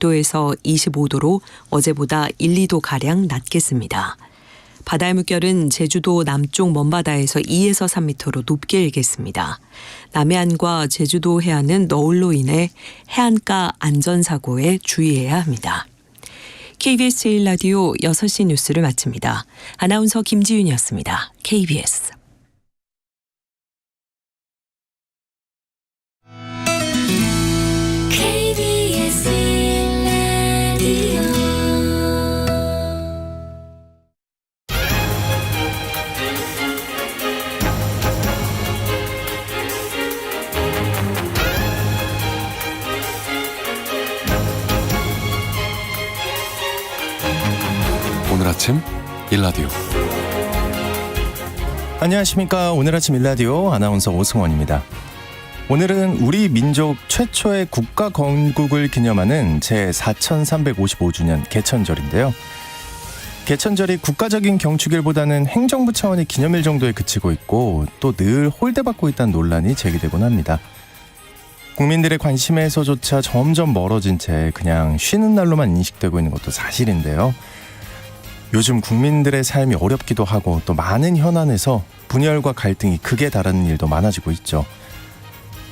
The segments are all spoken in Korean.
20도에서 25도로 어제보다 1, 2도 가량 낮겠습니다. 바다의 물결은 제주도 남쪽 먼바다에서 2에서 3m로 높게 일겠습니다. 남해안과 제주도 해안은 너울로 인해 해안가 안전사고에 주의해야 합니다. KBS 제1라디오 6시 뉴스를 마칩니다. 아나운서 김지윤이었습니다. KBS. 오늘 아침 일라디오. 안녕하십니까. 오늘 아침 일라디오 아나운서 오승원입니다. 오늘은 우리 민족 최초의 국가 건국을 기념하는 제4355주년 개천절인데요. 개천절이 국가적인 경축일보다는 행정부 차원의 기념일 정도에 그치고 있고 또 늘 홀대받고 있다는 논란이 제기되곤 합니다. 국민들의 관심에서조차 점점 멀어진 채 그냥 쉬는 날로만 인식되고 있는 것도 사실인데요. 요즘 국민들의 삶이 어렵기도 하고 또 많은 현안에서 분열과 갈등이 극에 달하는 일도 많아지고 있죠.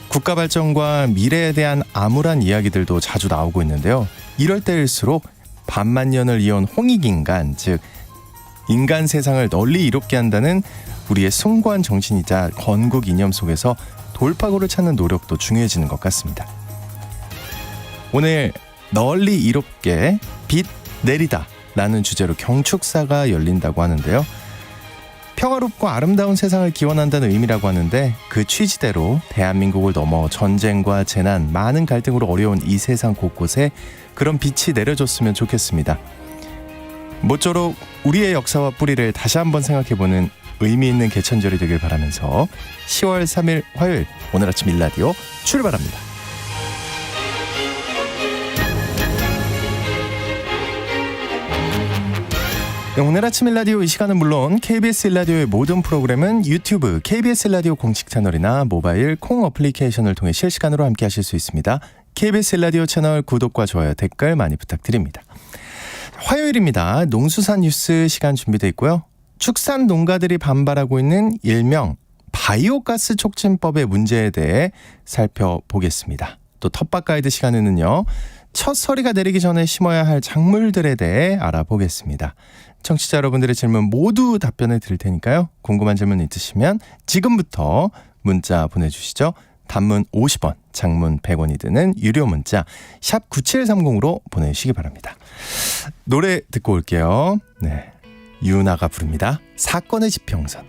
국가 발전과 미래에 대한 암울한 이야기들도 자주 나오고 있는데요. 이럴 때일수록 반만년을 이어온 홍익인간, 즉 인간 세상을 널리 이롭게 한다는 우리의 숭고한 정신이자 건국 이념 속에서 돌파구를 찾는 노력도 중요해지는 것 같습니다. 오늘 널리 이롭게 빛 내리다 라는 주제로 경축사가 열린다고 하는데요. 평화롭고 아름다운 세상을 기원한다는 의미라고 하는데 그 취지대로 대한민국을 넘어 전쟁과 재난, 많은 갈등으로 어려운 이 세상 곳곳에 그런 빛이 내려줬으면 좋겠습니다. 모쪼록 우리의 역사와 뿌리를 다시 한번 생각해보는 의미 있는 개천절이 되길 바라면서 10월 3일 화요일 오늘 아침 일라디오 출발합니다. 오늘 아침 일라디오 이 시간은 물론 KBS 일라디오의 모든 프로그램은 유튜브 KBS 일라디오 공식 채널이나 모바일 콩 어플리케이션을 통해 실시간으로 함께 하실 수 있습니다. KBS 일라디오 채널 구독과 좋아요, 댓글 많이 부탁드립니다. 화요일입니다. 농수산 뉴스 시간 준비되어 있고요. 축산 농가들이 반발하고 있는 일명 바이오가스 촉진법의 문제에 대해 살펴보겠습니다. 또 텃밭 가이드 시간에는요. 첫 서리가 내리기 전에 심어야 할 작물들에 대해 알아보겠습니다. 청취자 여러분들의 질문 모두 답변을 드릴 테니까요. 궁금한 질문 있으시면 지금부터 문자 보내주시죠. 단문 50원, 장문 100원이 드는 유료 문자 샵 9730으로 보내주시기 바랍니다. 노래 듣고 올게요. 네, 유나가 부릅니다. 사건의 지평선.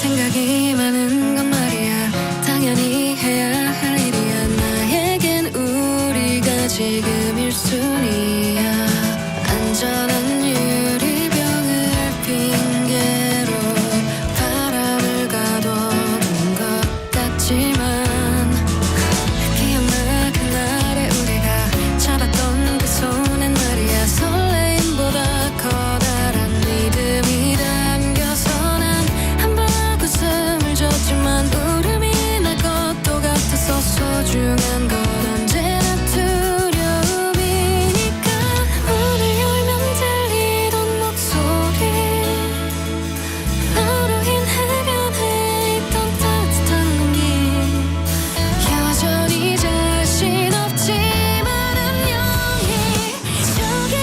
생각이 많은 건 말이야. 당연히 해야 할 일이야. 나에겐 우리가 지금 1순위야. 안전한 유리병을 핑계로 바람을 가둬둔 것 같지만 기억나 그날의 우리가 잡았던 그 손엔 말이야. 설레임보다 커다란 믿음이 담겨서 난 웃음을 줬지만 울음이 날 것도 같아서 소중한 건 언제나 두려움이니까. 문을 열면 들리던 목소리, 너로 인해 변해 있던 따뜻한 공기, 여전히 자신 없지만 안녕히 저기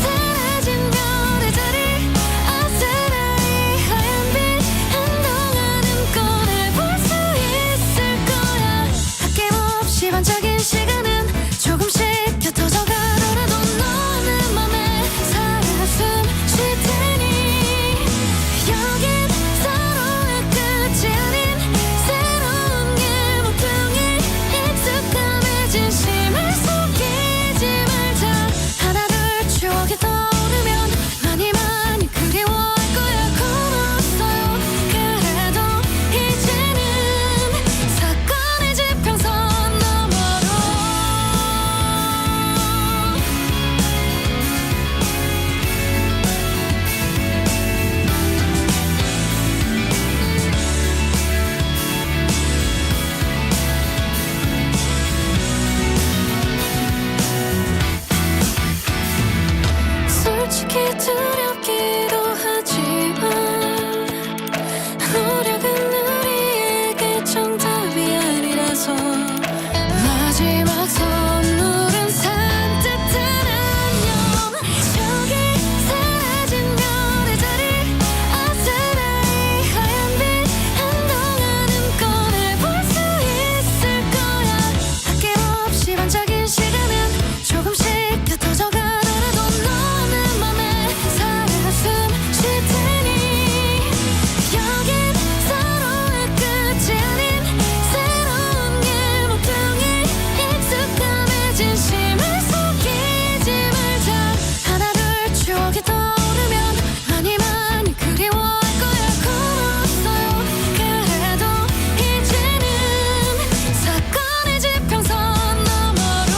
사라진 별의 자리, 어제나 이 하얀 빛 한동안 꺼내볼 수 있을 거야. 아낌없이 반짝인 마지막 선물은 산뜻한 안녕. 저기 사라진 별의 자리 아스라이 하얀 빛 한동안은 꺼내볼 수 있을 거야. 아낌없이 반짝인 시간은 조금씩 곁어져 가더라도 너는 맘에 살아 숨 쉴 테니 여긴 서로의 끝이 아닌 새로운 길 모퉁이 익숙함에 진심을 속이지 말자. 하나 둘 추억이 떠오르면 많이 많이 그리워할 거야. 고마웠어요. 그래도 이제는 사건의 지평선 너머로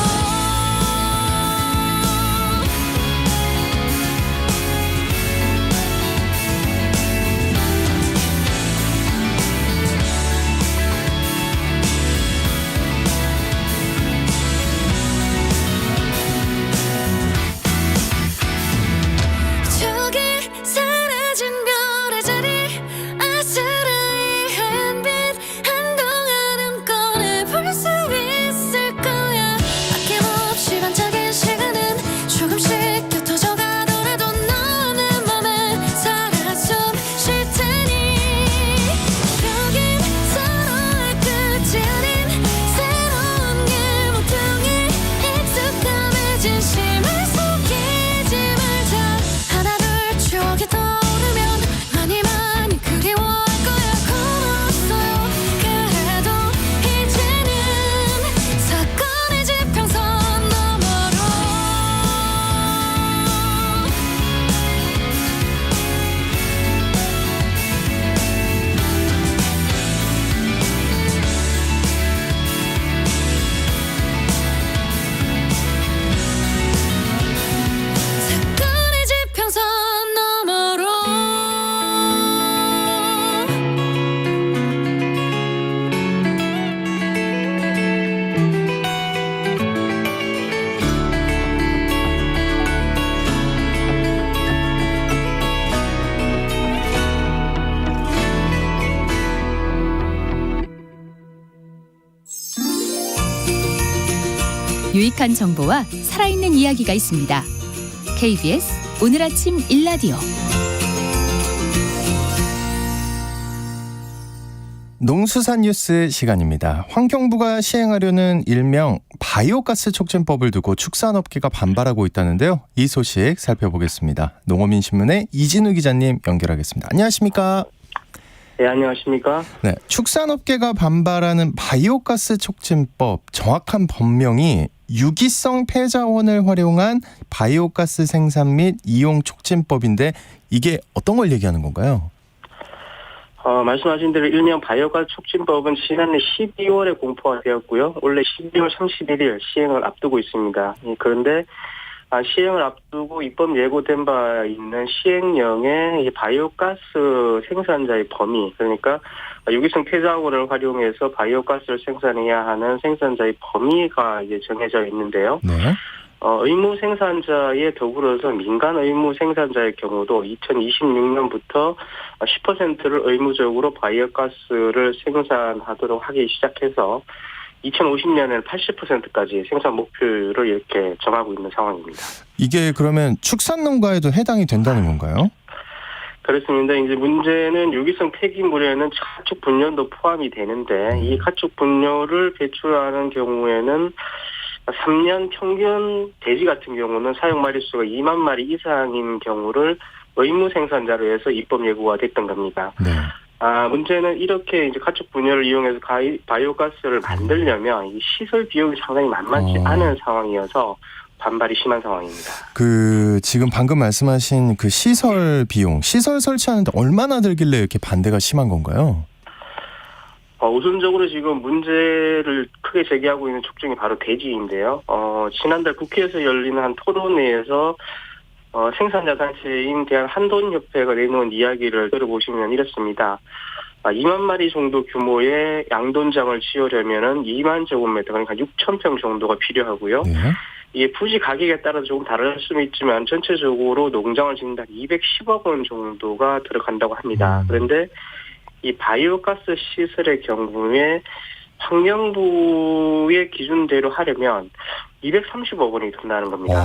저기 사라진 별의 자리 아스라이 하얀 빛 한동안은 꺼내볼 수 있을 거야. 아낌없이 반짝인 시간은 조금씩 곁어져 가더라도 너는 맘에 살아 숨 쉴 테니 여긴 서로의 끝이 아닌 새로운 길 모퉁이 익숙함에 진심을 속이지 말자. 하나 둘 추억이 떠오르면 많이 많이 그리워할 거야. 고마웠어요. 그래도 이제는 사건의 지평선 너머로 사건의 지평선 너머로 유익한 정보와 살아있는 이야기가 있습니다. KBS 오늘 아침 일라디오. 농수산 뉴스 시간입니다. 환경부가 시행하려는 일명 바이오가스 촉진법을 두고 축산업계가 반발하고 있다는데요. 이 소식 살펴보겠습니다. 농어민신문의 이진우 기자님 연결하겠습니다. 안녕하십니까? 네, 안녕하십니까? 네, 축산업계가 반발하는 바이오가스 촉진법, 정확한 법명이 유기성 폐자원을 활용한 바이오가스 생산 및 이용 촉진법인데 이게 어떤 걸 얘기하는 건가요? 말씀하신 대로 일명 바이오가스 촉진법은 지난해 12월에 공포가 되었고요. 원래 12월 31일 시행을 앞두고 있습니다. 그런데 시행을 앞두고 입법 예고된 바 있는 시행령에 바이오가스 생산자의 범위, 그러니까 유기성 폐자원을 활용해서 바이오가스를 생산해야 하는 생산자의 범위가 이제 정해져 있는데요. 네. 의무 생산자에 더불어서 민간 의무 생산자의 경우도 2026년부터 10%를 의무적으로 바이오가스를 생산하도록 하기 시작해서 2050년에는 80%까지 생산 목표를 이렇게 정하고 있는 상황입니다. 이게 그러면 축산농가에도 해당이 된다는 건가요? 그렇습니다. 이제 문제는 유기성 폐기물에는 가축 분뇨도 포함이 되는데 이 가축 분뇨를 배출하는 경우에는 3년 평균 돼지 같은 경우는 사용 마리수가 2만 마리 이상인 경우를 의무 생산자로 해서 입법 예고가 됐던 겁니다. 네. 문제는 이렇게 이제 가축 분뇨를 이용해서 바이오가스를 만들려면 이 시설 비용이 상당히 만만치 않은 상황이어서 반발이 심한 상황입니다. 지금 방금 말씀하신 그 시설 비용, 시설 설치하는데 얼마나 들길래 이렇게 반대가 심한 건가요? 우선적으로 지금 문제를 크게 제기하고 있는 촉진이 바로 돼지인데요. 지난달 국회에서 열린 한 토론회에서 생산자 단체인 대한한돈협회가 내놓은 이야기를 들어보시면 이렇습니다. 2만 마리 정도 규모의 양돈장을 지으려면은 2만 제곱미터, 그러니까 6,000평 정도가 필요하고요. 네. 이게 부지 가격에 따라 조금 다를 수는 있지만 전체적으로 농장을 짓는다 210억 원 정도가 들어간다고 합니다. 그런데 이 바이오가스 시설의 경우에 환경부의 기준대로 하려면 230억 원이 든다는 겁니다.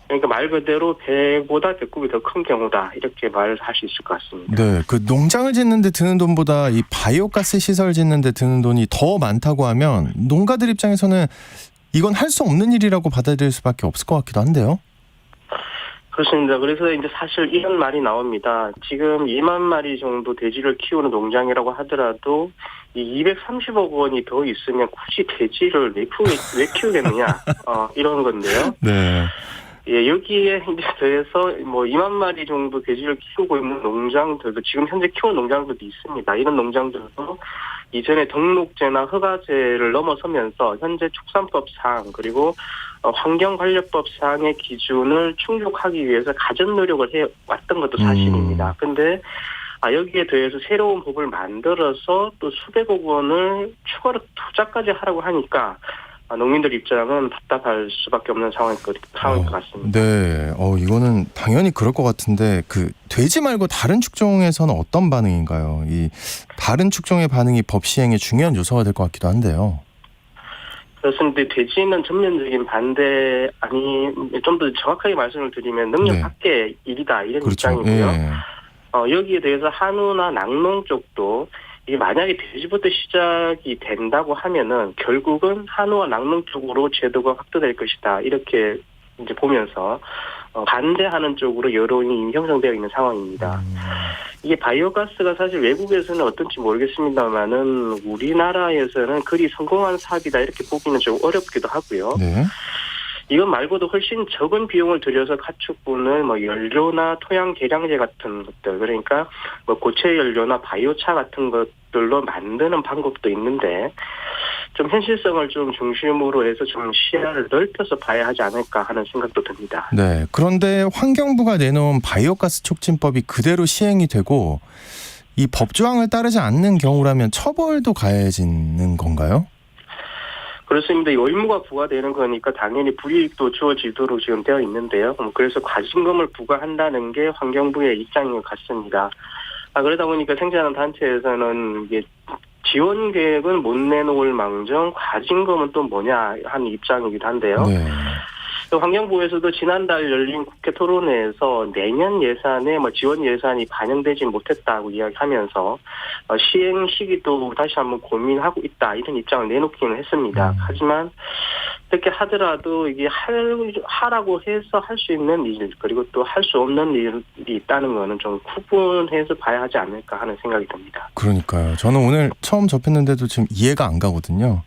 그러니까 말 그대로 배보다 배꼽이 더 큰 경우다 이렇게 말을 할 수 있을 것 같습니다. 네, 그 농장을 짓는데 드는 돈보다 이 바이오가스 시설 짓는데 드는 돈이 더 많다고 하면 농가들 입장에서는 이건 할 수 없는 일이라고 받아들일 수밖에 없을 것 같기도 한데요. 그렇습니다. 그래서 이제 사실 이런 말이 나옵니다. 지금 2만 마리 정도 돼지를 키우는 농장이라고 하더라도 이 230억 원이 더 있으면 굳이 돼지를 왜 키우겠느냐 이런 건데요. 네. 예, 여기에 이제 더해서 뭐 2만 마리 정도 돼지를 키우고 있는 농장들도 지금 현재 키우는 농장들도 있습니다. 이런 농장들도 이전에 등록제나 허가제를 넘어서면서 현재 축산법상 그리고 환경관리법상의 기준을 충족하기 위해서 가전 노력을 해왔던 것도 사실입니다. 근데 여기에 더해서 새로운 법을 만들어서 또 수백억 원을 추가로 투자까지 하라고 하니까 농민들 입장은 답답할 수밖에 없는 상황일 것 같습니다. 네, 이거는 당연히 그럴 것 같은데 그 돼지 말고 다른 축종에서는 어떤 반응인가요? 이 다른 축종의 반응이 법 시행의 중요한 요소가 될 것 같기도 한데요. 그렇습니다. 돼지는 전면적인 반대 좀 더 정확하게 말씀을 드리면 능력 네. 밖의 일이다 이런 그렇죠. 입장이고요. 예. 여기에 대해서 한우나 낙농 쪽도 이게 만약에 돼지부터 시작이 된다고 하면은 결국은 한우와 낙농 쪽으로 제도가 확대될 것이다 이렇게 이제 보면서 반대하는 쪽으로 여론이 이미 형성되어 있는 상황입니다. 이게 바이오가스가 사실 외국에서는 어떤지 모르겠습니다만은 우리나라에서는 그리 성공한 사업이다 이렇게 보기는 좀 어렵기도 하고요. 네. 이것 말고도 훨씬 적은 비용을 들여서 가축분을 연료나 토양 개량제 같은 것들 그러니까 고체 연료나 바이오차 같은 것들로 만드는 방법도 있는데 좀 현실성을 좀 중심으로 해서 좀 시야를 넓혀서 봐야 하지 않을까 하는 생각도 듭니다. 네. 그런데 환경부가 내놓은 바이오가스 촉진법이 그대로 시행이 되고 이 법조항을 따르지 않는 경우라면 처벌도 가해지는 건가요? 그렇습니다. 의무가 부과되는 거니까 당연히 불이익도 주어지도록 지금 되어 있는데요. 그래서 과징금을 부과한다는 게 환경부의 입장인 것 같습니다. 그러다 보니까 생산하는 단체에서는 이게 지원 계획은 못 내놓을 망정 과징금은 또 뭐냐 하는 입장이기도 한데요. 네. 환경부에서도 지난달 열린 국회 토론회에서 내년 예산에 지원 예산이 반영되지 못했다고 이야기하면서 시행 시기도 다시 한번 고민하고 있다 이런 입장을 내놓기는 했습니다. 하지만 그렇게 하더라도 이게 하라고 해서 할 수 있는 일 그리고 또 할 수 없는 일이 있다는 거는 좀 구분해서 봐야 하지 않을까 하는 생각이 듭니다. 그러니까요. 저는 오늘 처음 접했는데도 지금 이해가 안 가거든요.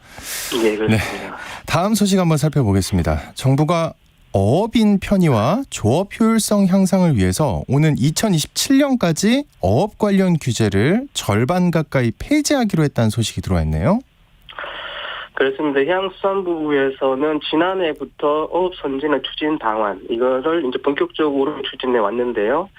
예, 그렇습니다. 네. 다음 소식 한번 살펴보겠습니다. 정부가 어업인 편의와 조업 효율성 향상을 위해서 오는 2027년까지 어업 관련 규제를 절반 가까이 폐지하기로 했다는 소식이 들어왔네요. 그렇습니다. 해양수산부에서는 지난해부터 어업 선진화 추진 방안 이거를 이제 본격적으로 추진해 왔는데요.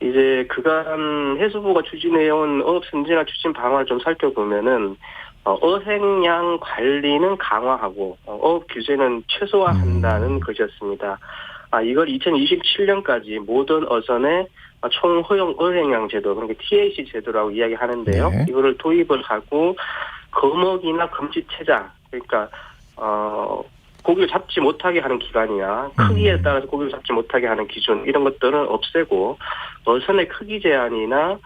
이제 그간 해수부가 추진해온 어업 선진화 추진 방안을 좀 살펴보면은 어획량 관리는 강화하고 어업 규제는 최소화한다는 것이었습니다. 이걸 2027년까지 모든 어선의 총허용 어획량 제도, 그러니까 TAC 제도라고 이야기하는데요. 네. 이거를 도입을 하고 거먹이나 금지 체장, 그러니까 고기를 잡지 못하게 하는 기간이나 크기에 따라서 고기를 잡지 못하게 하는 기준 이런 것들은 없애고 어선의 크기 제한이나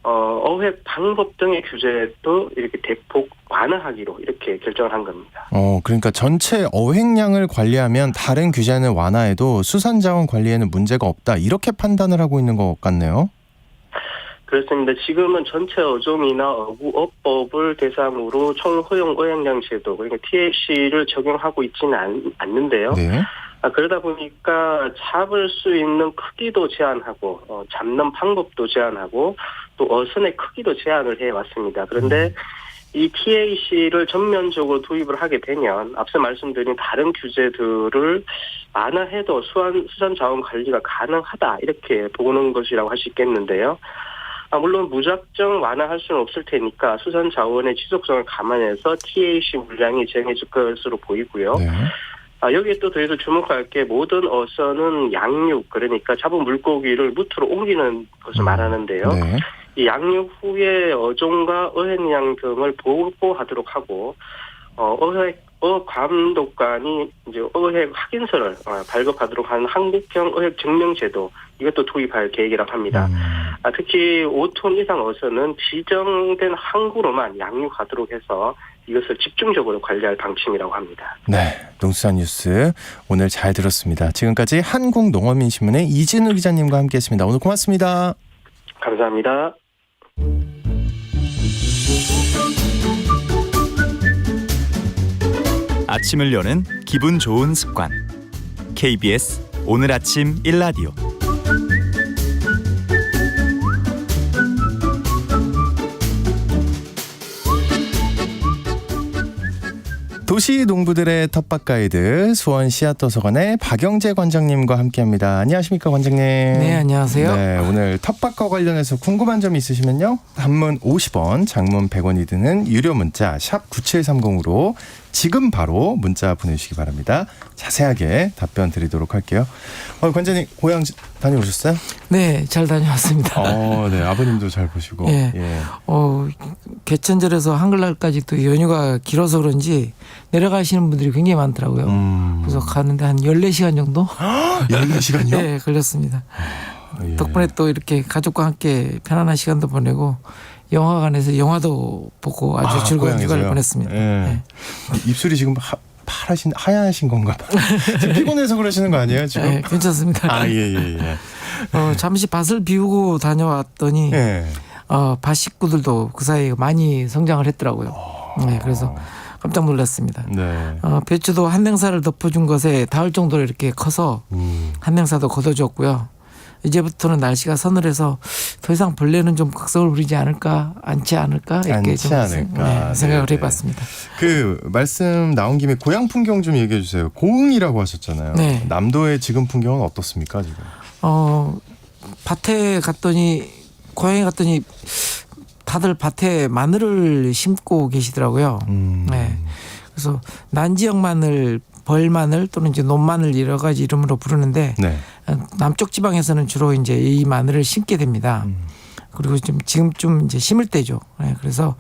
어획 방법 등의 규제도 이렇게 대폭 완화하기로 이렇게 결정을 한 겁니다. 그러니까 전체 어획량을 관리하면 다른 규제는 완화해도 수산자원 관리에는 문제가 없다 이렇게 판단을 하고 있는 것 같네요. 그렇습니다. 지금은 전체 어종이나 어구어법을 대상으로 총허용 어획량 제도 그러니까 TAC를 적용하고 있지는 않는데요. 네. 그러다 보니까 잡을 수 있는 크기도 제한하고 잡는 방법도 제한하고 또 어선의 크기도 제한을 해왔습니다. 그런데 이 TAC를 전면적으로 도입을 하게 되면 앞서 말씀드린 다른 규제들을 완화해도 수산 자원 관리가 가능하다 이렇게 보는 것이라고 할 수 있겠는데요. 물론 무작정 완화할 수는 없을 테니까 수산 자원의 지속성을 감안해서 TAC 물량이 정해질 것으로 보이고요. 네. 여기에 또 더해서 주목할 게 모든 어선은 양육 그러니까 잡은 물고기를 무트로 옮기는 것을 말하는데요. 네. 이 양육 후에 어종과 어획량 등을 보고하도록 하고 어감독관이 이제 어획 확인서를 발급하도록 하는 한국형 어획 증명제도 이것도 도입할 계획이라고 합니다. 특히 5톤 이상 어선은 지정된 항구로만 양육하도록 해서 이것을 집중적으로 관리할 방침이라고 합니다. 네, 농수산 뉴스 오늘 잘 들었습니다. 지금까지 한국농어민신문의 이진우 기자님과 함께했습니다. 오늘 고맙습니다. 감사합니다. 아침을 여는 기분 좋은 습관. KBS 오늘 아침 일라디오. 도시 농부들의 텃밭 가이드 수원 씨앗도서관의 박영재 관장님과 함께합니다. 안녕하십니까 관장님. 네, 안녕하세요. 네, 오늘 텃밭과 관련해서 궁금한 점 있으시면요. 단문 50원, 장문 100원이 드는 유료 문자 샵 9730으로 지금 바로 문자 보내주시기 바랍니다. 자세하게 답변 드리도록 할게요. 관장님 고향 다녀오셨어요? 네, 잘 다녀왔습니다. 네, 아버님도 잘 보시고. 예. 예. 개천절에서 한글날까지 또 연휴가 길어서 그런지 내려가시는 분들이 굉장히 많더라고요. 그래서 가는데 한 14시간 정도? 14시간요? 네, 걸렸습니다. 예. 덕분에 또 이렇게 가족과 함께 편안한 시간도 보내고 영화관에서 영화도 보고 아주 즐거운 휴가를 보냈습니다. 예. 네. 입술이 지금 하얀신 건가 봐. 지금 피곤해서 그러시는 거 아니에요 지금? 네, 괜찮습니다. 예. 잠시 밭을 비우고 다녀왔더니 예. 밭 식구들도 그 사이에 많이 성장을 했더라고요. 네, 그래서 깜짝 놀랐습니다. 네. 배추도 한 냉사를 덮어준 것에 닿을 정도로 이렇게 커서 한 냉사도 걷어줬고요. 이제부터는 날씨가 서늘해서 더 이상 벌레는 좀 극성을 부리지 않지 않을까 이렇게 좀 생각을 해봤습니다. 그 말씀 나온 김에 고향 풍경 좀 얘기해 주세요. 고흥이라고 하셨잖아요. 네. 남도의 지금 풍경은 어떻습니까 지금? 밭에 갔더니 고향에 갔더니 다들 밭에 마늘을 심고 계시더라고요. 네. 그래서 난지역 마늘, 벌마늘 또는 이제 논마늘 여러 가지 이름으로 부르는데 네. 남쪽 지방에서는 주로 이제 이 마늘을 심게 됩니다. 그리고 지금쯤 이제 심을 때죠. 네. 그래서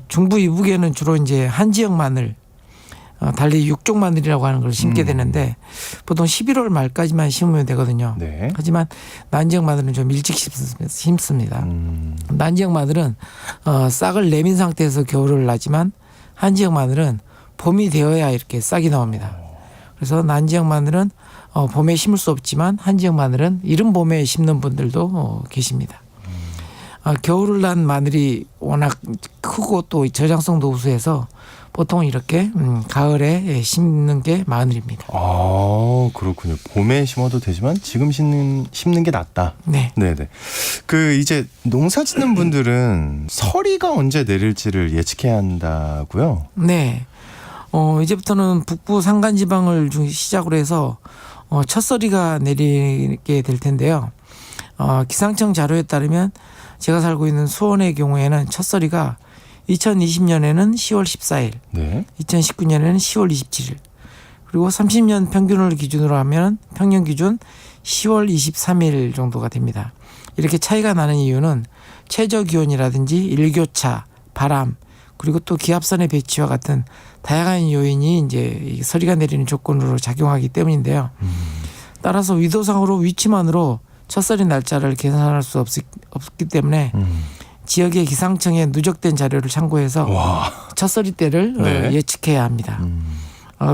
중부 이북에는 주로 이제 한지역 마늘, 달리 육종 마늘이라고 하는 걸 심게 되는데 보통 11월 말까지만 심으면 되거든요. 네. 하지만 난지역 마늘은 좀 일찍 심습니다. 난지역 마늘은 싹을 내민 상태에서 겨울을 나지만 한지역 마늘은 봄이 되어야 이렇게 싹이 나옵니다. 그래서 난지역 마늘은 봄에 심을 수 없지만 한지역 마늘은 이른 봄에 심는 분들도 계십니다. 겨울을 난 마늘이 워낙 크고 또 저장성도 우수해서 보통 이렇게 가을에 심는 게 마늘입니다. 그렇군요. 봄에 심어도 되지만 지금 심는 게 낫다. 네. 네네. 이제 농사 짓는 분들은 서리가 언제 내릴지를 예측해야 한다고요? 네. 이제부터는 북부 산간지방을 시작으로 해서 첫서리가 내리게 될 텐데요. 기상청 자료에 따르면 제가 살고 있는 수원의 경우에는 첫서리가 2020년에는 10월 14일, 네. 2019년에는 10월 27일, 그리고 30년 평균을 기준으로 하면 평년 기준 10월 23일 정도가 됩니다. 이렇게 차이가 나는 이유는 최저 기온이라든지 일교차, 바람, 그리고 또 기압선의 배치와 같은 다양한 요인이 이제 서리가 내리는 조건으로 작용하기 때문인데요. 따라서 위도상으로 위치만으로 첫서리 날짜를 계산할 수 없기 때문에 지역의 기상청의 누적된 자료를 참고해서 첫서리 때를 네. 예측해야 합니다.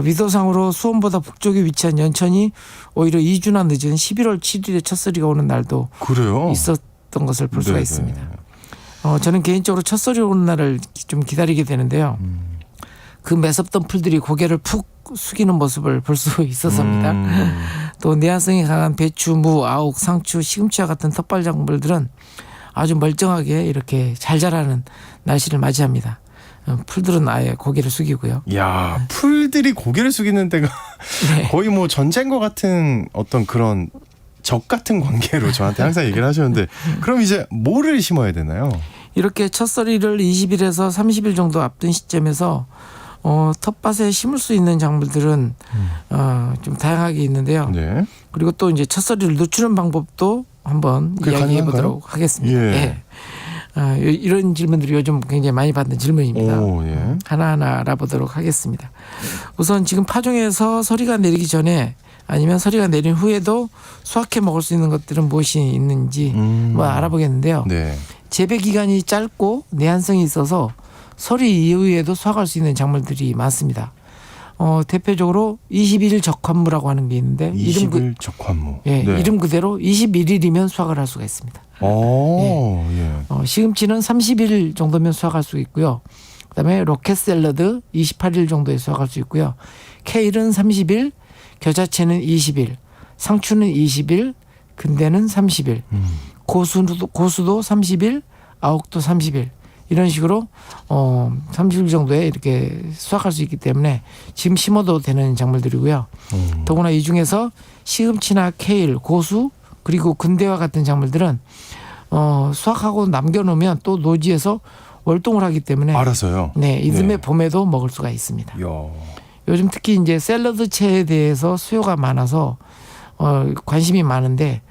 위도상으로 수원보다 북쪽에 위치한 연천이 오히려 2주나 늦은 11월 7일에 첫서리가 오는 날도 그래요? 있었던 것을 볼 수가 네네. 있습니다. 저는 개인적으로 첫서리 오는 날을 좀 기다리게 되는데요. 그 매섭던 풀들이 고개를 푹 숙이는 모습을 볼 수 있었습니다. 또 내한성이 강한 배추, 무, 아욱, 상추, 시금치와 같은 텃밭 작물들은 아주 멀쩡하게 이렇게 잘 자라는 날씨를 맞이합니다. 풀들은 아예 고개를 숙이고요. 야, 풀들이 고개를 숙이는 데가 네. 거의 뭐 전쟁과 같은 어떤 그런 적 같은 관계로 저한테 항상 얘기를 하셨는데 그럼 이제 뭐를 심어야 되나요? 이렇게 첫서리를 20일에서 30일 정도 앞둔 시점에서 텃밭에 심을 수 있는 작물들은 좀 다양하게 있는데요. 네. 그리고 또 이제 첫서리를 늦추는 방법도 한번 그게 이야기해 가능한가요? 보도록 하겠습니다. 예. 이런 질문들이 요즘 굉장히 많이 받는 질문입니다. 오, 예. 하나하나 알아보도록 하겠습니다. 우선 지금 파종에서 서리가 내리기 전에 아니면 서리가 내린 후에도 수확해 먹을 수 있는 것들은 무엇이 있는지 뭐 알아보겠는데요. 네. 재배 기간이 짧고 내한성이 있어서 서리 이후에도 수확할 수 있는 작물들이 많습니다. 대표적으로 21일 적환무라고 하는 게 있는데 20일 적환무. 네. 네. 이름 그대로 21일이면 수확을 할 수가 있습니다. 예. 시금치는 30일 정도면 수확할 수 있고요. 그다음에 로켓 샐러드 28일 정도에 수확할 수 있고요. 케일은 30일, 겨자채는 20일, 상추는 20일, 근대는 30일, 고수도 30일, 아욱도 30일. 이런 식으로 30일 정도에 이렇게 수확할 수 있기 때문에 지금 심어도 되는 작물들이고요. 더구나 이 중에서 시금치나 케일, 고수 그리고 근대와 같은 작물들은 수확하고 남겨놓으면 또 노지에서 월동을 하기 때문에 알아서요. 네, 이듬해 네. 봄에도 먹을 수가 있습니다. 야. 요즘 특히 이제 샐러드채에 대해서 수요가 많아서 관심이 많은데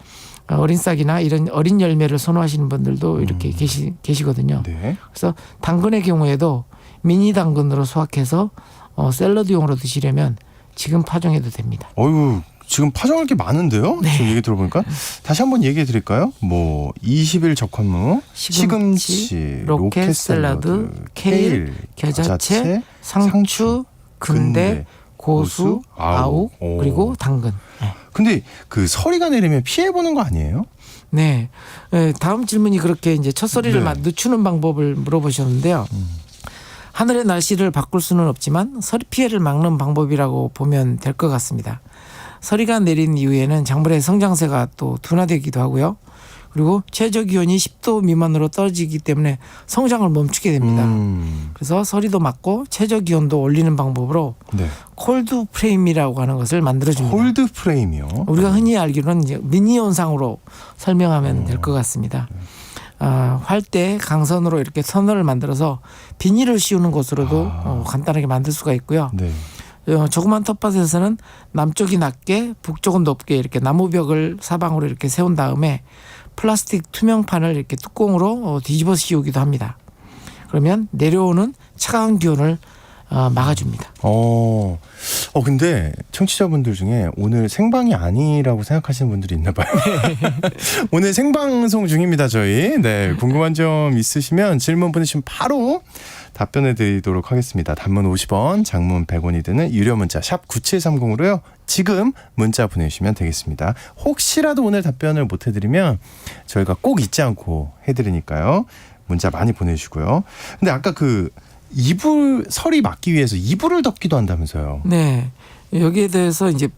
어린 싹이나 이런 어린 열매를 선호하시는 분들도 이렇게 계시거든요. 네. 그래서 당근의 경우에도 미니 당근으로 수확해서 샐러드용으로 드시려면 지금 파종해도 됩니다. 어유 지금 파종할 게 많은데요. 네. 지금 얘기 들어보니까 다시 한번 얘기해 드릴까요? 뭐 20일 적환무, 시금치, 로켓 샐러드, 케일, 겨자채, 상추, 근대, 고수, 아욱 그리고 당근. 네. 근데 그 서리가 내리면 피해 보는 거 아니에요? 네. 다음 질문이 그렇게 이제 첫 서리를 네. 늦추는 방법을 물어보셨는데요. 하늘의 날씨를 바꿀 수는 없지만 서리 피해를 막는 방법이라고 보면 될 것 같습니다. 서리가 내린 이후에는 작물의 성장세가 또 둔화되기도 하고요. 그리고 최저 기온이 10도 미만으로 떨어지기 때문에 성장을 멈추게 됩니다. 그래서 서리도 막고 최저 기온도 올리는 방법으로 네. 콜드 프레임이라고 하는 것을 만들어줍니다. 홀드 프레임이요. 우리가 흔히 알기로는 이제 미니 온상으로 설명하면 될 것 같습니다. 활대 강선으로 이렇게 선을 만들어서 비닐을 씌우는 것으로도 간단하게 만들 수가 있고요. 네. 조그만 텃밭에서는 남쪽이 낮게 북쪽은 높게 이렇게 나무벽을 사방으로 이렇게 세운 다음에 플라스틱 투명판을 이렇게 뚜껑으로 뒤집어 씌우기도 합니다. 그러면 내려오는 차가운 기온을 막아줍니다. 근데 청취자분들 중에 오늘 생방이 아니라고 생각하시는 분들이 있나 봐요. 오늘 생방송 중입니다, 저희. 네, 궁금한 점 있으시면 질문 보내시면 바로 답변해 드리도록 하겠습니다. 단문 50원, 장문 100원이 드는 유료 문자 샵 9730으로요. 지금 문자 보내주시면 되겠습니다. 혹시라도 오늘 답변을 못 해드리면 저희가 꼭 잊지 않고 해드리니까요. 문자 많이 보내주시고요. 근데 아까 서리 막기 위해서 이불을 덮기도 한다면서요. 네. 여기에 대해서 이제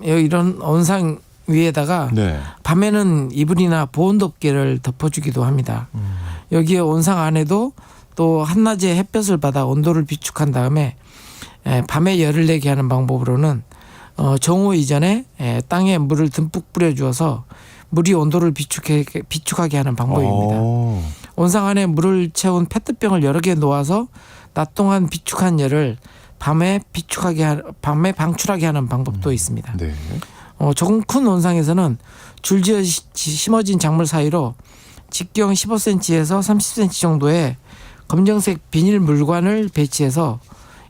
이런 온상 위에다가 네. 밤에는 이불이나 보온 덮개를 덮어주기도 합니다. 여기에 온상 안에도 또 한낮에 햇볕을 받아 온도를 비축한 다음에 밤에 열을 내게 하는 방법으로는 정오 이전에 땅에 물을 듬뿍 뿌려주어서 물이 온도를 비축하게 하는 방법입니다. 온상 안에 물을 채운 페트병을 여러 개 놓아서 낮 동안 비축한 열을 밤에 방출하게 하는 방법도 있습니다. 네. 조금 큰 온상에서는 줄지어 심어진 작물 사이로 직경 15cm에서 30cm 정도의 검정색 비닐 물관을 배치해서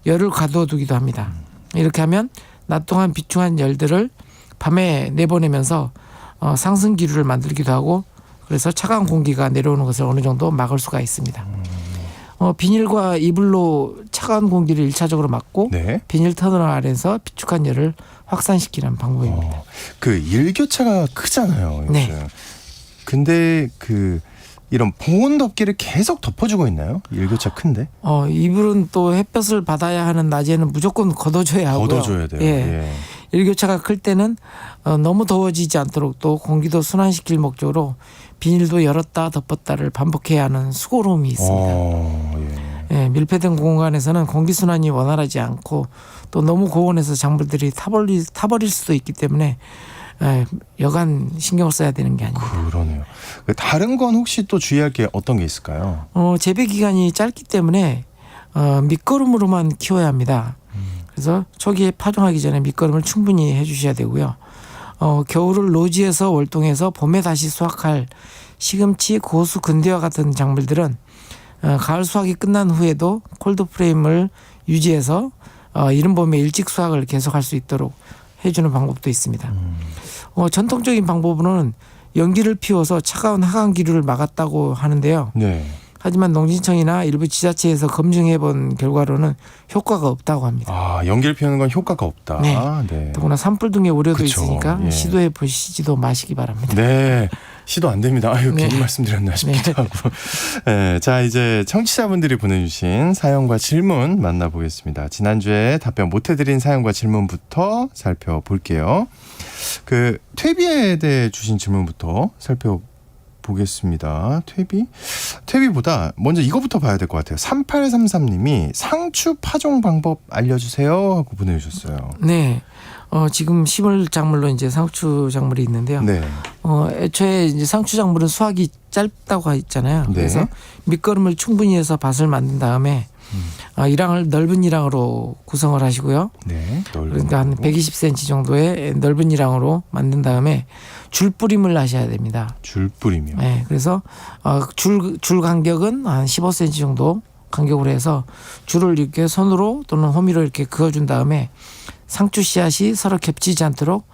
열을 가둬두기도 합니다. 이렇게 하면 낮 동안 비축한 열들을 밤에 내보내면서 상승 기류를 만들기도 하고 그래서 차가운 공기가 내려오는 것을 어느 정도 막을 수가 있습니다. 비닐과 이불로 차가운 공기를 1차적으로 막고 네. 비닐 터널 아래에서 비축한 열을 확산시키는 방법입니다. 그 일교차가 크잖아요. 요즘. 네. 근데 이런 보온 덮개를 계속 덮어주고 있나요? 일교차 큰데? 이불은 또 햇볕을 받아야 하는 낮에는 무조건 걷어줘야 하고요. 걷어줘야 돼요. 예. 예. 일교차가 클 때는 너무 더워지지 않도록 또 공기도 순환시킬 목적으로 비닐도 열었다 덮었다를 반복해야 하는 수고로움이 있습니다. 예. 밀폐된 공간에서는 공기순환이 원활하지 않고 또 너무 고온에서 작물들이 타버릴 수도 있기 때문에 여간 신경을 써야 되는 게 아닙니다. 그러네요. 다른 건 혹시 또 주의할 게 어떤 게 있을까요? 재배 기간이 짧기 때문에 밑거름으로만 키워야 합니다. 그래서 초기에 파종하기 전에 밑거름을 충분히 해주셔야 되고요. 겨울을 노지에서 월동해서 봄에 다시 수확할 시금치, 고수, 근대와 같은 작물들은 가을 수확이 끝난 후에도 콜드 프레임을 유지해서 이른 봄에 일찍 수확을 계속할 수 있도록 해주는 방법도 있습니다. 전통적인 방법으로는 연기를 피워서 차가운 하강 기류를 막았다고 하는데요. 네. 하지만 농진청이나 일부 지자체에서 검증해본 결과로는 효과가 없다고 합니다. 아, 연기를 피우는 건 효과가 없다. 네. 네. 더구나 산불 등의 우려도 그쵸. 있으니까 예. 시도해 보시지도 마시기 바랍니다. 네. 시도 안 됩니다. 아유, 네. 괜히 말씀드렸나 싶기도 하고. 네, 자, 이제 청취자분들이 보내주신 사연과 질문 만나보겠습니다. 지난주에 답변 못해드린 사연과 질문부터 살펴볼게요. 그 퇴비에 대해 주신 질문부터 살펴보겠습니다. 퇴비보다 먼저 이거부터 봐야 될 것 같아요. 3833님이 상추 파종 방법 알려주세요 하고 보내주셨어요. 네. 지금 식물 작물로 이제 상추 작물이 있는데요. 네. 애초에 이제 상추 작물은 수확이 짧다고 했잖아요. 네. 그래서 밑거름을 충분히 해서 밭을 만든 다음에 이랑을 넓은 이랑으로 구성을 하시고요. 네. 그러니까 한 120cm 정도의 넓은 이랑으로 만든 다음에 줄뿌림을 하셔야 됩니다. 줄뿌리며. 네. 그래서 줄 간격은 한 15cm 정도 간격으로 해서 줄을 이렇게 손으로 또는 호미로 이렇게 그어준 다음에 상추 씨앗이 서로 겹치지 않도록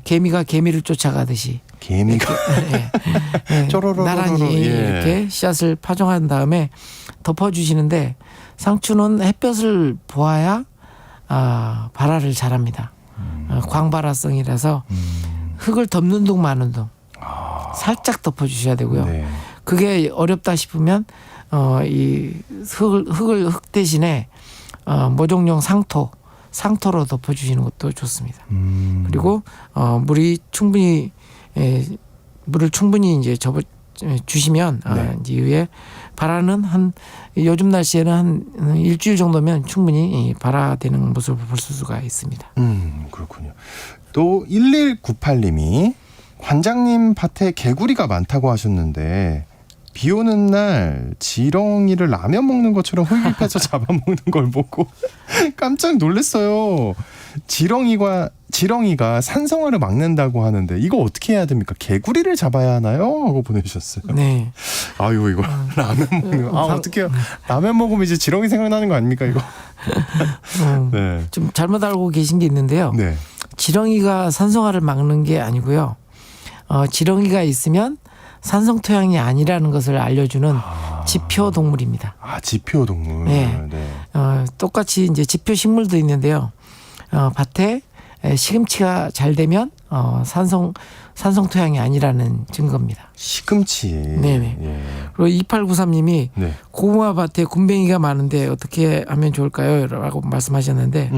개미가 개미를 쫓아가듯이 개미가 예, 쪼로로로로, 나란히 예. 이렇게 씨앗을 파종한 다음에 덮어주시는데 상추는 햇볕을 보아야 발화를 잘합니다. 광발화성이라서 흙을 덮는 둥 마는 둥 살짝 덮어주셔야 되고요. 네. 그게 어렵다 싶으면 이 흙 대신에 모종용 상토로 덮어주시는 것도 좋습니다. 그리고 물을 충분히 이제 주시면 네. 이제 이후에 발화는 요즘 날씨에는 한 일주일 정도면 충분히 발화되는 모습을 볼 수가 있습니다. 그렇군요. 또 1198님이 관장님 밭에 개구리가 많다고 하셨는데 비 오는 날 지렁이를 라면 먹는 것처럼 흡입해서 잡아먹는 걸 보고 깜짝 놀랐어요. 지렁이가 산성화를 막는다고 하는데 이거 어떻게 해야 됩니까? 개구리를 잡아야 하나요? 하고 보내주셨어요. 네. 아유 이거 라면 먹는 거. 어떡해요. 라면 먹으면 이제 지렁이 생각나는 거 아닙니까 이거? 네. 좀 잘못 알고 계신 게 있는데요. 네. 지렁이가 산성화를 막는 게 아니고요. 지렁이가 있으면 산성 토양이 아니라는 것을 알려주는 지표 동물입니다. 지표 동물. 네. 네. 똑같이 이제 지표 식물도 있는데요. 밭에 시금치가 잘 되면 산성 토양이 아니라는 증거입니다. 시금치. 네네. 예. 그리고 2893님이 네. 고구마 밭에 군뱅이가 많은데 어떻게 하면 좋을까요? 라고 말씀하셨는데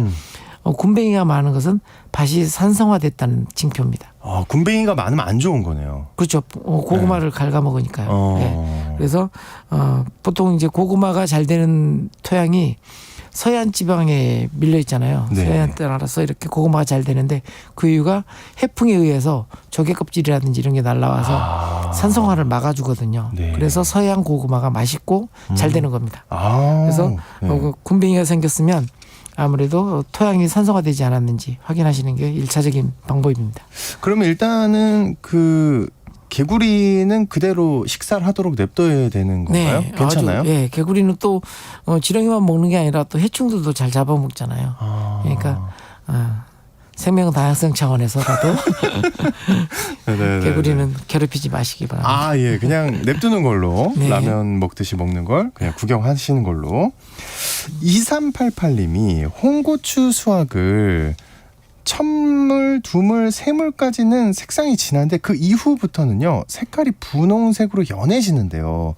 군뱅이가 많은 것은 밭이 산성화됐다는 징표입니다. 군뱅이가 많으면 안 좋은 거네요. 그렇죠. 고구마를 갉아먹으니까요. 네. 그래서 보통 이제 고구마가 잘 되는 토양이 서해안 지방에 밀려 있잖아요. 네. 서해안 따라서 이렇게 고구마가 잘 되는데 그 이유가 해풍에 의해서 조개 껍질이라든지 이런 게 날라와서 산성화를 막아주거든요. 네. 그래서 서해안 고구마가 맛있고 잘 되는 겁니다. 그래서 네. 군뱅이가 생겼으면 아무래도 토양이 산성화되지 않았는지 확인하시는 게 1차적인 방법입니다. 그러면 일단은 그 개구리는 그대로 식사를 하도록 냅둬야 되는 건가요? 네, 괜찮아요? 예, 개구리는 또 지렁이만 먹는 게 아니라 또 해충들도 잘 잡아먹잖아요. 그러니까 생명 다양성 차원에서라도 개구리는 괴롭히지 마시기 바랍니다. 예. 그냥 냅두는 걸로 네. 라면 먹듯이 먹는 걸 그냥 구경하시는 걸로. 2388님이 홍고추 수확을 첫물, 두물, 세물까지는 색상이 진한데 그 이후부터는요 색깔이 분홍색으로 연해지는데요.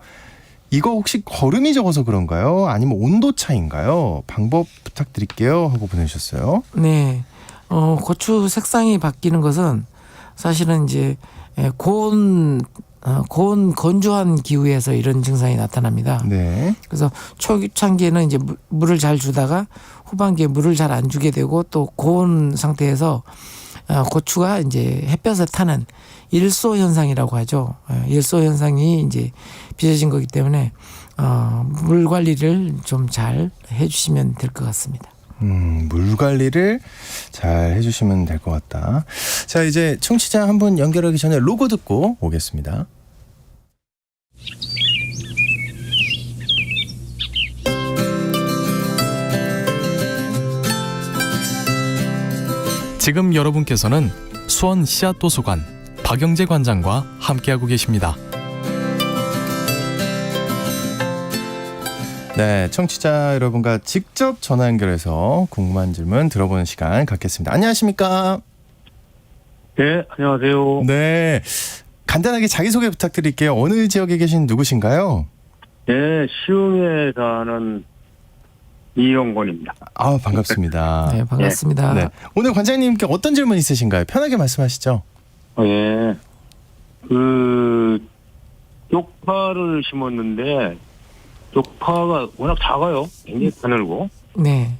이거 혹시 거름이 적어서 그런가요? 아니면 온도 차인가요? 방법 부탁드릴게요 하고 보내주셨어요. 네, 고추 색상이 바뀌는 것은 사실은 이제 고온 건조한 기후에서 이런 증상이 나타납니다. 네. 그래서 초창기에는 이제 물을 잘 주다가 후반기에 물을 잘 안 주게 되고 또 고온 상태에서 고추가 이제 햇볕에 타는 일소 현상이라고 하죠. 일소 현상이 이제 빚어진 거기 때문에 물 관리를 좀 잘 해주시면 될 것 같습니다. 물 관리를 잘 해주시면 될 것 같다. 자, 이제 청취자 한 분 연결하기 전에 로고 듣고 오겠습니다. 지금 여러분께서는 수원 씨앗도서관 박영재 관장과 함께하고 계십니다. 네, 청취자 여러분과 직접 전화 연결해서 궁금한 질문 들어보는 시간 갖겠습니다. 안녕하십니까? 네, 안녕하세요. 네, 간단하게 자기소개 부탁드릴게요. 어느 지역에 계신 누구신가요? 네, 시흥에 사는 이영권입니다. 아, 반갑습니다. 네, 반갑습니다. 네, 오늘 관장님께 어떤 질문 있으신가요? 편하게 말씀하시죠. 예. 쪽파를 심었는데, 쪽파가 워낙 작아요. 굉장히 가늘고. 네.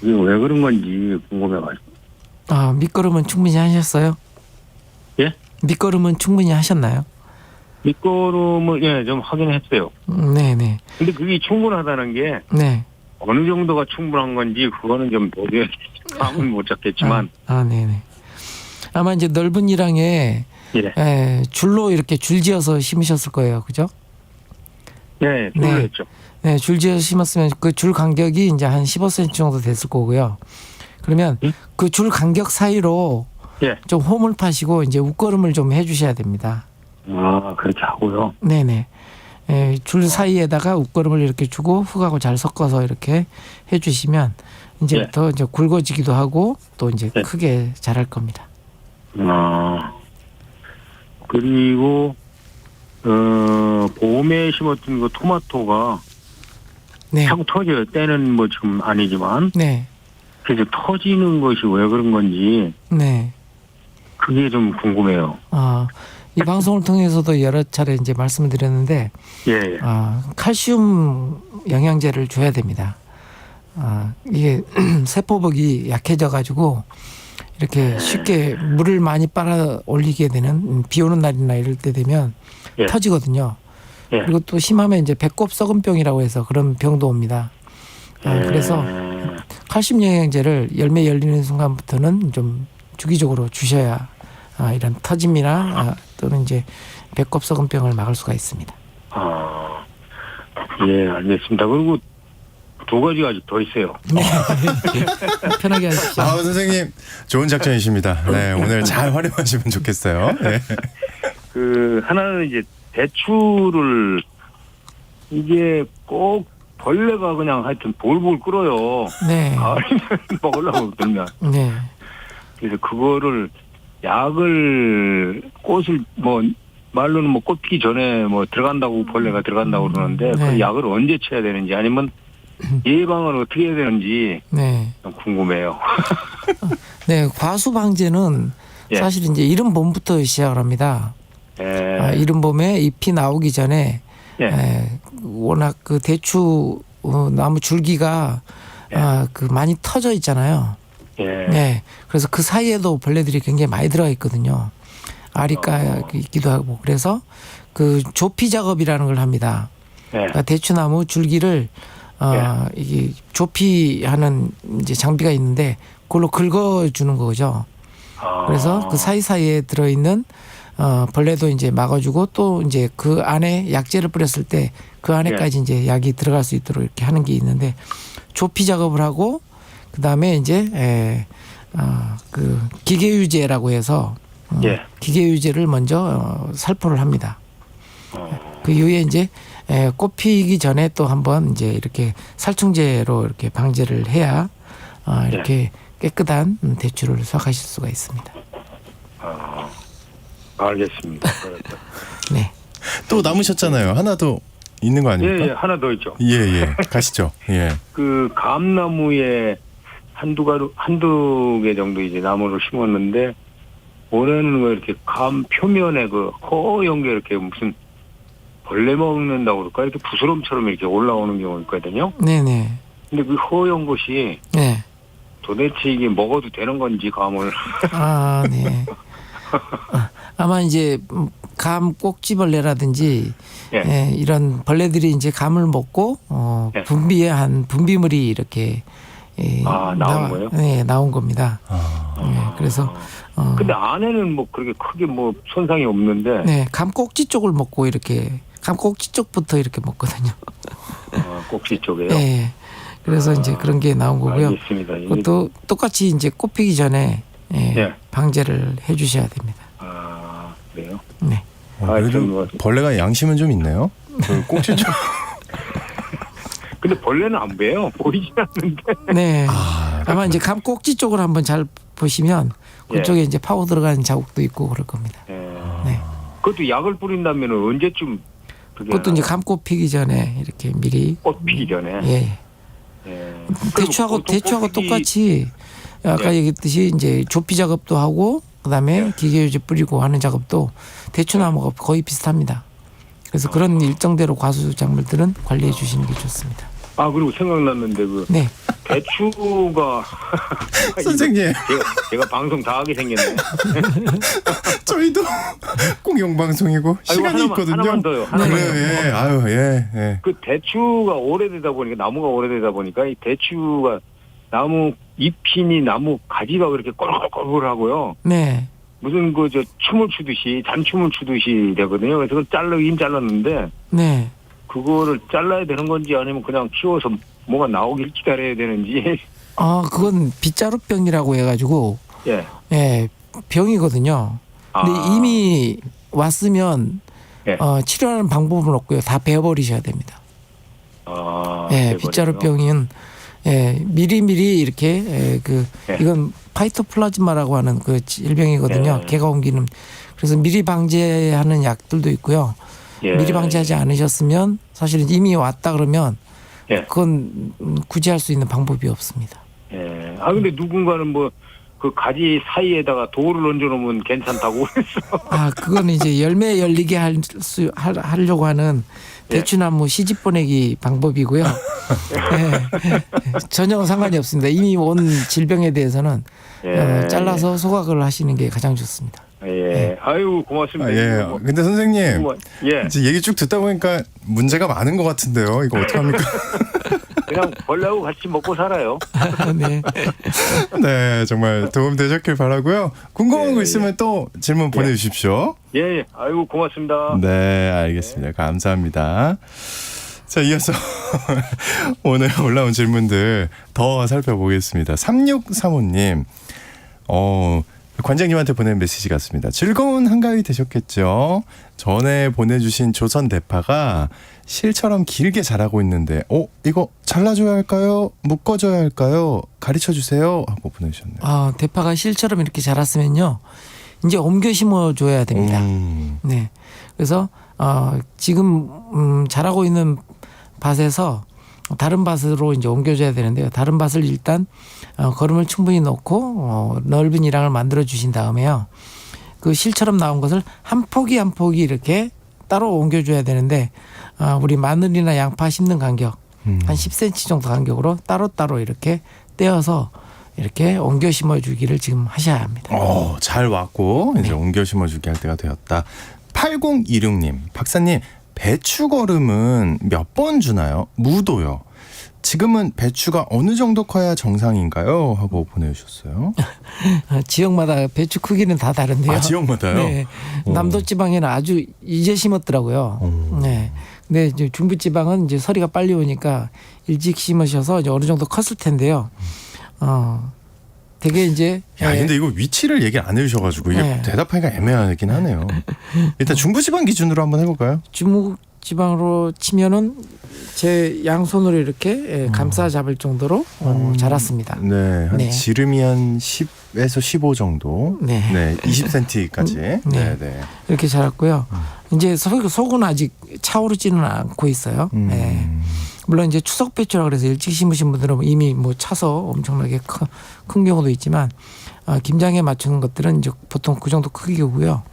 이게 왜 그런 건지 궁금해가지고. 아, 밑거름은 충분히 하셨어요? 예? 밑거름은 충분히 하셨나요? 밑거름은, 예, 좀 하긴 했어요. 네네. 근데 그게 충분하다는 게, 네. 어느 정도가 충분한 건지, 그거는 좀 도저히 감은 못 잡겠지만. 네네. 아마 이제 넓은 일항에 예. 줄로 이렇게 줄지어서 심으셨을 거예요. 그죠? 네, 줄로 했죠. 네, 줄지어서 심었으면 그 줄 간격이 이제 한 15cm 정도 됐을 거고요. 그러면 그 줄 간격 사이로 예. 좀 홈을 파시고 이제 웃거름을 좀 해주셔야 됩니다. 아, 그렇게 하고요. 네네. 줄 사이에다가 웃거름을 이렇게 주고 흙하고 잘 섞어서 이렇게 해주시면 이제 더 이제 굵어지기도 하고 또 이제 크게 자랄 겁니다. 아, 그리고 봄에 심었던 그 토마토가 네. 자꾸 터져요. 때는 뭐 지금 아니지만. 네. 그래서 터지는 것이 왜 그런 건지 네. 그게 좀 궁금해요. 이 방송을 통해서도 여러 차례 이제 말씀을 드렸는데, 예. 칼슘 영양제를 줘야 됩니다. 이게 세포벽이 약해져가지고 이렇게 쉽게 물을 많이 빨아 올리게 되는 비 오는 날이나 이럴 때 되면 터지거든요. 그리고 또 심하면 이제 배꼽 썩은병이라고 해서 그런 병도 옵니다. 그래서 칼슘 영양제를 열매 열리는 순간부터는 좀 주기적으로 주셔야 이런 터짐이나 또는 이제 배꼽 썩은병을 막을 수가 있습니다. 예, 알겠습니다. 그리고 두 가지가 아직 더 있어요. 네. 편하게 하십시오. 선생님 좋은 작전이십니다. 네, 오늘 잘 활용하시면 좋겠어요. 네. 하나는 이제 대추를 이게 꼭 벌레가 그냥 하여튼 볼볼 끓어요. 네. 가을이면 먹으려고 들면. 네. 그래서 그거를 약을 꽃을 뭐 말로는 뭐 꽃 피기 전에 뭐 들어간다고 벌레가 들어간다고 그러는데 그 약을 언제 쳐야 되는지 아니면 예방을 어떻게 해야 되는지 좀 궁금해요. 네, 과수 방제는 사실 이제 이른 봄부터 시작을 합니다. 이른 봄에 잎이 나오기 전에 워낙 그 대추 나무 줄기가 그 많이 터져 있잖아요. 네, 그래서 그 사이에도 벌레들이 굉장히 많이 들어가 있거든요. 알이가 있기도 하고 그래서 그 조피 작업이라는 걸 합니다. 그러니까 대추나무 줄기를 이게 조피하는 이제 장비가 있는데 그걸로 긁어주는 거죠. 그래서 그 사이사이에 들어있는 벌레도 이제 막아주고 또 이제 그 안에 약재를 뿌렸을 때 그 안에까지 이제 약이 들어갈 수 있도록 이렇게 하는 게 있는데 조피 작업을 하고 그 다음에 이제 그 기계유제라고 해서 기계유제를 먼저 살포를 합니다. 그 이후에 이제 꽃 피기 전에 또 한번 이제 이렇게 살충제로 이렇게 방제를 해야 이렇게 깨끗한 대추를 수확하실 수가 있습니다. 알겠습니다. 네. 또 남으셨잖아요. 하나 더 있는 거 아닙니까? 예, 하나 더 있죠. 예. 가시죠. 예. 그 감나무에 한두 개 정도 이제 나무를 심었는데 올해는 왜 이렇게 감 표면에 그 허연 게 이렇게 무슨 벌레 먹는다고 그럴까? 이렇게 부스럼처럼 이렇게 올라오는 경우가 있거든요. 네네. 근데 그 허연 것이 도대체 이게 먹어도 되는 건지 감을. 네. 아마 이제 감 꼭지벌레라든지 이런 벌레들이 이제 감을 먹고 분비물이 이렇게 나온 거예요? 네, 나온 겁니다. 네, 그래서 근데 안에는 뭐 그렇게 크게 뭐 손상이 없는데. 네, 감꼭지 쪽을 먹고 이렇게 감꼭지 쪽부터 이렇게 먹거든요. 꼭지 쪽에요. 네, 그래서 이제 그런 게 나온 거고요. 알겠습니다. 그것도 똑같이 이제 꽃 피기 전에 예. 방제를 해주셔야 됩니다. 그래요? 네. 그래도 벌레가 양심은 좀 있네요. 그 꼭지 쪽. 근데 벌레는 안 베요. 보이지 않는데. 네. 아마 이제 감꼭지 쪽을 한번 잘 보시면 그쪽에 이제 파고 들어가는 자국도 있고 그럴 겁니다. 네. 그것도 약을 뿌린다면 언제쯤? 그것도 이제 감고 피기 전에 이렇게 미리. 꽃 피기 전에. 예. 대추하고 똑같이 아까 얘기했듯이 이제 조피 작업도 하고 그다음에 기계유지 뿌리고 하는 작업도 대추나무가 거의 비슷합니다. 그래서 그런 일정대로 과수 작물들은 관리해 주시는 게 좋습니다. 그리고 생각났는데 네. 대추가 선생님. 제가 방송 다 하게 생겼네. 저희도 공영방송이고 시간이 있거든요. 하나만 더요. 그래요. 예. 그 대추가 오래되다 보니까 나무가 오래되다 보니까 이 대추가 나무 잎이니 나무 가지가 그렇게 꼴꼴꼴하고요. 네. 무슨 춤을 추듯이 잔춤을 추듯이 되거든요. 그래서 그걸 자르긴 잘랐는데. 네. 그거를 잘라야 되는 건지 아니면 그냥 키워서 뭐가 나오길 기다려야 되는지. 그건 빗자루병이라고 해가지고. 예. 병이거든요. 근데 이미 왔으면 치료하는 방법은 없고요. 다 베어버리셔야 됩니다. 빗자루병은 미리미리 이렇게 이건 파이토플라즈마라고 하는 그 질병이거든요. 개가 옮기는. 그래서 미리 방제하는 약들도 있고요. 미리 방지하지 않으셨으면 사실은 이미 왔다 그러면 그건 구제할 수 있는 방법이 없습니다. 근데 누군가는 뭐 그 가지 사이에다가 돌을 얹어놓으면 괜찮다고 그랬어. 그건 이제 열매 열리게 하려고 하는 대추나무 시집 보내기 방법이고요. 전혀 상관이 없습니다. 이미 온 질병에 대해서는 잘라서 소각을 하시는 게 가장 좋습니다. 아유 고맙습니다. 근데 선생님 이제 얘기 쭉 듣다 보니까 문제가 많은 것 같은데요. 이거 어떡합니까? 그냥 벌레하고 같이 먹고 살아요. 네, 정말 도움 되셨길 바라고요. 궁금한 거 있으면 또 질문 보내주십시오. 아이고 고맙습니다. 네, 알겠습니다. 감사합니다. 자, 이어서 오늘 올라온 질문들 더 살펴보겠습니다. 3635님, 관장님한테 보낸 메시지 같습니다. 즐거운 한가위 되셨겠죠? 전에 보내주신 조선 대파가 실처럼 길게 자라고 있는데 이거 잘라줘야 할까요? 묶어줘야 할까요? 가르쳐주세요 하고 보내주셨네요. 대파가 실처럼 이렇게 자랐으면요 이제 옮겨 심어줘야 됩니다. 네, 그래서 지금 자라고 있는 밭에서 다른 밭으로 이제 옮겨줘야 되는데요. 다른 밭을 일단 거름을 충분히 넣고 넓은 이랑을 만들어 주신 다음에요. 그 실처럼 나온 것을 한 포기 한 포기 이렇게 따로 옮겨줘야 되는데 우리 마늘이나 양파 심는 간격 한 10cm 정도 간격으로 따로따로 이렇게 떼어서 이렇게 옮겨 심어주기를 지금 하셔야 합니다. 잘 왔고 이제 옮겨 심어주기 할 때가 되었다. 8026님, 박사님 배추 거름은 몇 번 주나요? 무도요. 지금은 배추가 어느 정도 커야 정상인가요? 하고 보내주셨어요. 지역마다 배추 크기는 다 다른데요. 지역마다요? 네. 남도지방에는 아주 이제 심었더라고요. 네. 근데 이제 중부지방은 이제 서리가 빨리 오니까 일찍 심으셔서 이제 어느 정도 컸을 텐데요. 되게 이제. 근데 이거 위치를 얘기 안 해주셔가지고 이게 대답하기가 애매하긴 하네요. 일단 중부지방 기준으로 한번 해볼까요? 중부지방으로 치면은 제 양손으로 이렇게 감싸 잡을 정도로 자랐습니다. 네, 한 지름이 한 10에서 15 정도. 네, 20cm까지. 네. 이렇게 자랐고요. 이제 속은 아직 차오르지는 않고 있어요. 물론 이제 추석 배추라 그래서 일찍 심으신 분들은 이미 뭐 차서 엄청나게 큰 경우도 있지만 김장에 맞추는 것들은 이제 보통 그 정도 크기고요.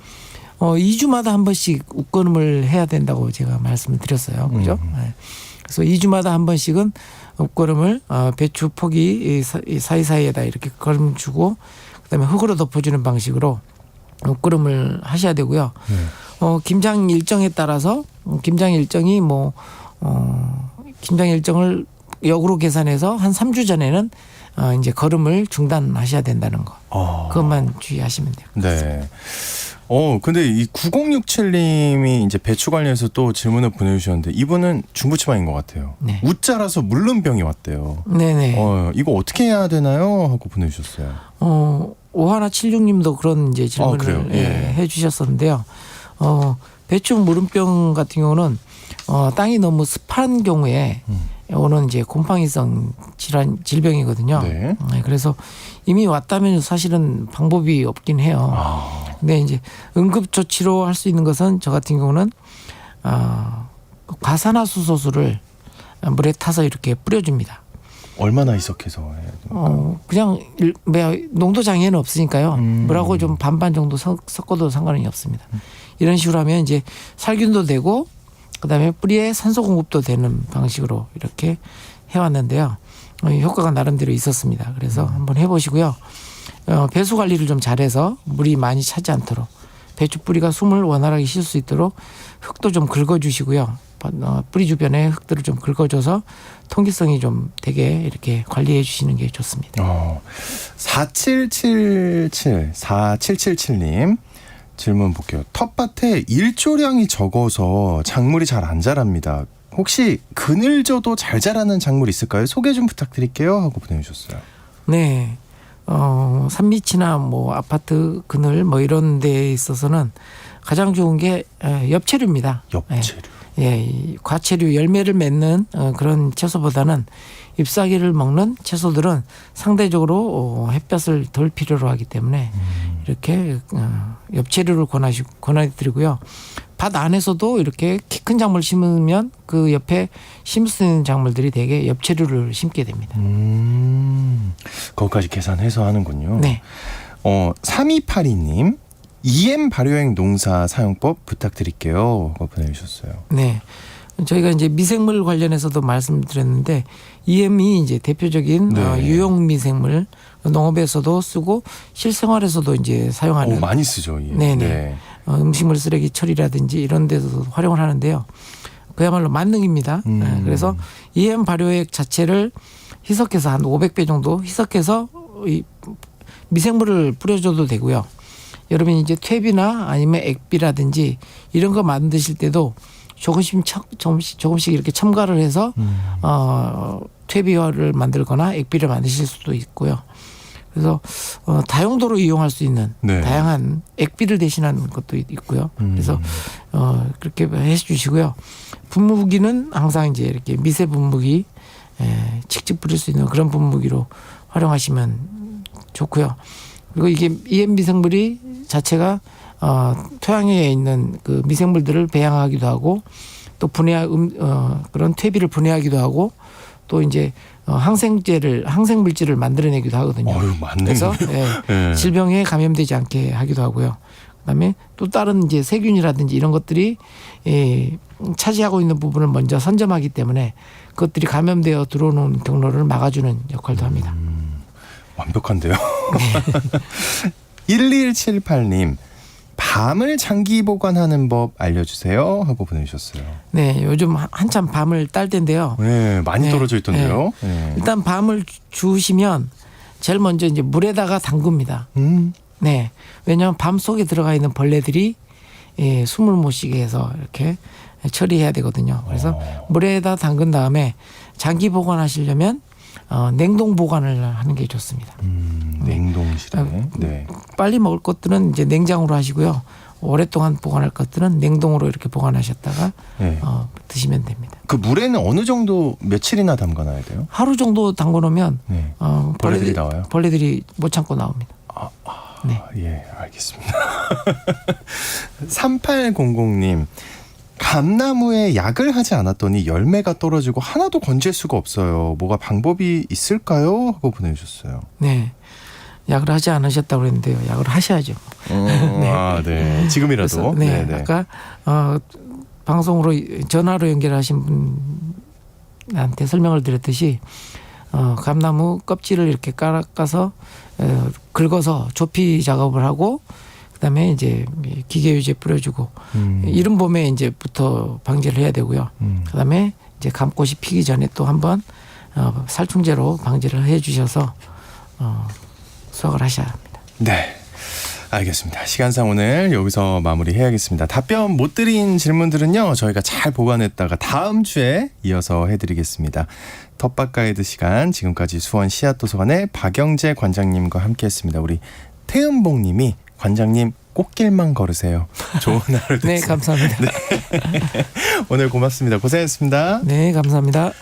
2주마다 한 번씩 웃거름을 해야 된다고 제가 말씀을 드렸어요. 그죠? 그래서 2주마다 한 번씩은 웃거름을 배추 포기 사이사이에다 이렇게 거름 주고 그다음에 흙으로 덮어주는 방식으로 웃거름을 하셔야 되고요. 김장 일정에 따라서 김장 일정이 김장 일정을 역으로 계산해서 한 3주 전에는 이제 걸음을 중단하셔야 된다는 거. 그것만 주의하시면 돼요. 네. 근데 이 9067님이 이제 배추 관련해서 또 질문을 보내주셨는데 이분은 중부치마인 것 같아요. 네. 우짜라서 물름병이 왔대요. 네네. 이거 어떻게 해야 되나요? 하고 보내주셨어요. 5176님도 그런 이제 질문을 그래요? 예. 해주셨었는데요. 배추 물음병 같은 경우는 땅이 너무 습한 경우에 오는 이제 곰팡이성 질병이거든요. 네. 그래서 이미 왔다면 사실은 방법이 없긴 해요. 근데 이제 응급조치로 할 수 있는 것은 저 같은 경우는 과산화수소수를 물에 타서 이렇게 뿌려줍니다. 얼마나 희석해서 해야 돼요? 그냥 농도 장애는 없으니까요. 물하고 좀 반반 정도 섞어도 상관이 없습니다. 이런 식으로 하면 이제 살균도 되고 그다음에 뿌리에 산소 공급도 되는 방식으로 이렇게 해왔는데요. 효과가 나름대로 있었습니다. 그래서 한번 해보시고요. 배수 관리를 좀 잘해서 물이 많이 차지 않도록 배추 뿌리가 숨을 원활하게 쉴 수 있도록 흙도 좀 긁어주시고요. 뿌리 주변에 흙들을 좀 긁어줘서 통기성이 좀 되게 이렇게 관리해 주시는 게 좋습니다. 4777님 질문 볼게요. 텃밭에 일조량이 적어서 작물이 잘 안 자랍니다. 혹시 그늘져도 잘 자라는 작물 있을까요? 소개 좀 부탁드릴게요 하고 보내주셨어요. 네. 산밑이나 뭐 아파트 그늘 뭐 이런 데에 있어서는 가장 좋은 게 엽채류입니다. 엽채류. 이 과채류 열매를 맺는 그런 채소보다는 잎사귀를 먹는 채소들은 상대적으로 햇볕을 덜 필요로 하기 때문에 이렇게 엽채류를 권해드리고요. 밭 안에서도 이렇게 키 큰 작물 심으면 그 옆에 심을 수 있는 작물들이 대개 엽채류를 심게 됩니다. 그것까지 계산해서 하는군요. 네. 3282님 EM 발효액 농사 사용법 부탁드릴게요 하고 보내주셨어요. 네. 저희가 이제 미생물 관련해서도 말씀드렸는데 EM이 이제 대표적인 네. 유용 미생물 농업에서도 쓰고 실생활에서도 이제 사용하는 많이 쓰죠. EM. 네네. 네. 음식물 쓰레기 처리라든지 이런 데서도 활용을 하는데요. 그야말로 만능입니다. 그래서 EM 발효액 자체를 희석해서 한 500배 정도 희석해서 이 미생물을 뿌려줘도 되고요. 여러분이 이제 퇴비나 아니면 액비라든지 이런 거 만드실 때도 조금씩 이렇게 첨가를 해서 퇴비를 만들거나 액비를 만드실 수도 있고요. 그래서 다용도로 이용할 수 있는 네. 다양한 액비를 대신하는 것도 있고요. 그래서 그렇게 해주시고요. 분무기는 항상 이제 이렇게 미세 분무기 직접 뿌릴 수 있는 그런 분무기로 활용하시면 좋고요. 그리고 이게 EM 미생물이 자체가 토양에 있는 그 미생물들을 배양하기도 하고 또 그런 퇴비를 분해하기도 하고 또 이제 항생물질을 만들어내기도 하거든요. 맞네. 그래서 네. 질병에 감염되지 않게 하기도 하고요. 그다음에 또 다른 이제 세균이라든지 이런 것들이 차지하고 있는 부분을 먼저 선점하기 때문에 그것들이 감염되어 들어오는 경로를 막아주는 역할도 합니다. 완벽한데요. 1178님 밤을 장기 보관하는 법 알려주세요 하고 보내주셨어요. 네, 요즘 한참 밤을 딸 때인데요. 네, 많이 네, 떨어져 있던데요. 네. 일단 밤을 주우시면 제일 먼저 이제 물에다가 담굽니다. 네, 왜냐하면 밤 속에 들어가 있는 벌레들이 숨을 못 쉬게 해서 이렇게 처리해야 되거든요. 그래서 물에다 담근 다음에 장기 보관하시려면 냉동 보관을 하는 게 좋습니다. 냉동실에. 네. 빨리 먹을 것들은 이제 냉장으로 하시고요. 오랫동안 보관할 것들은 냉동으로 이렇게 보관하셨다가 네. 드시면 됩니다. 그 물에는 어느 정도 며칠이나 담가놔야 돼요? 하루 정도 담궈놓으면 네. 벌레들이 나와요? 벌레들이 못 참고 나옵니다. 네. 예, 알겠습니다. 3800님 감나무에 약을 하지 않았더니 열매가 떨어지고 하나도 건질 수가 없어요. 뭐가 방법이 있을까요? 하고 보내주셨어요. 네. 약을 하지 않으셨다고 그랬는데요. 약을 하셔야죠. 네. 네. 지금이라도. 네. 아까 방송으로 전화로 연결하신 분한테 설명을 드렸듯이 감나무 껍질을 이렇게 깎아서 긁어서 조피 작업을 하고 그다음에 이제 기계 유제 뿌려주고 이른 봄에 이제부터 방제를 해야 되고요. 그다음에 이제 감꽃이 피기 전에 또 한번 살충제로 방지를 해주셔서 수확을 하셔야 합니다. 네. 알겠습니다. 시간상 오늘 여기서 마무리해야겠습니다. 답변 못 드린 질문들은요, 저희가 잘 보관했다가 다음 주에 이어서 해드리겠습니다. 텃밭 가이드 시간, 지금까지 수원 씨앗도서관의 박영재 관장님과 함께했습니다. 우리 태은봉님이 관장님 꽃길만 걸으세요. 좋은 하루 되세요. 네, 감사합니다. 네. 오늘 고맙습니다. 고생했습니다. 네, 감사합니다.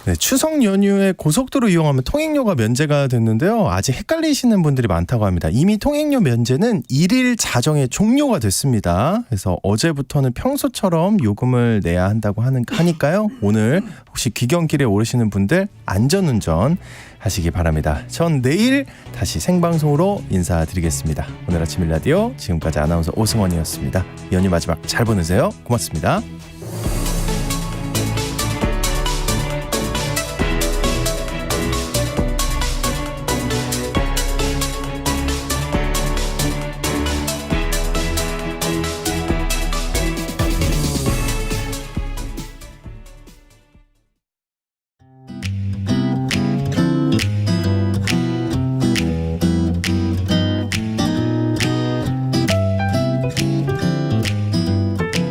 네, 추석 연휴에 고속도로 이용하면 통행료가 면제가 됐는데요. 아직 헷갈리시는 분들이 많다고 합니다. 이미 통행료 면제는 1일 자정에 종료가 됐습니다. 그래서 어제부터는 평소처럼 요금을 내야 한다고 하니까요. 오늘 혹시 귀경길에 오르시는 분들 안전운전 하시기 바랍니다. 전 내일 다시 생방송으로 인사드리겠습니다. 오늘 아침 일라디오 지금까지 아나운서 오승원이었습니다. 연휴 마지막 잘 보내세요. 고맙습니다.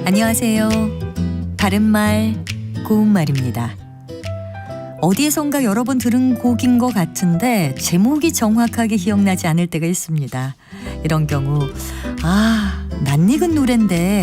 안녕하세요. 바른말 고운말입니다. 어디에선가 여러 번 들은 곡인 것 같은데 제목이 정확하게 기억나지 않을 때가 있습니다. 이런 경우 낯익은 노랜데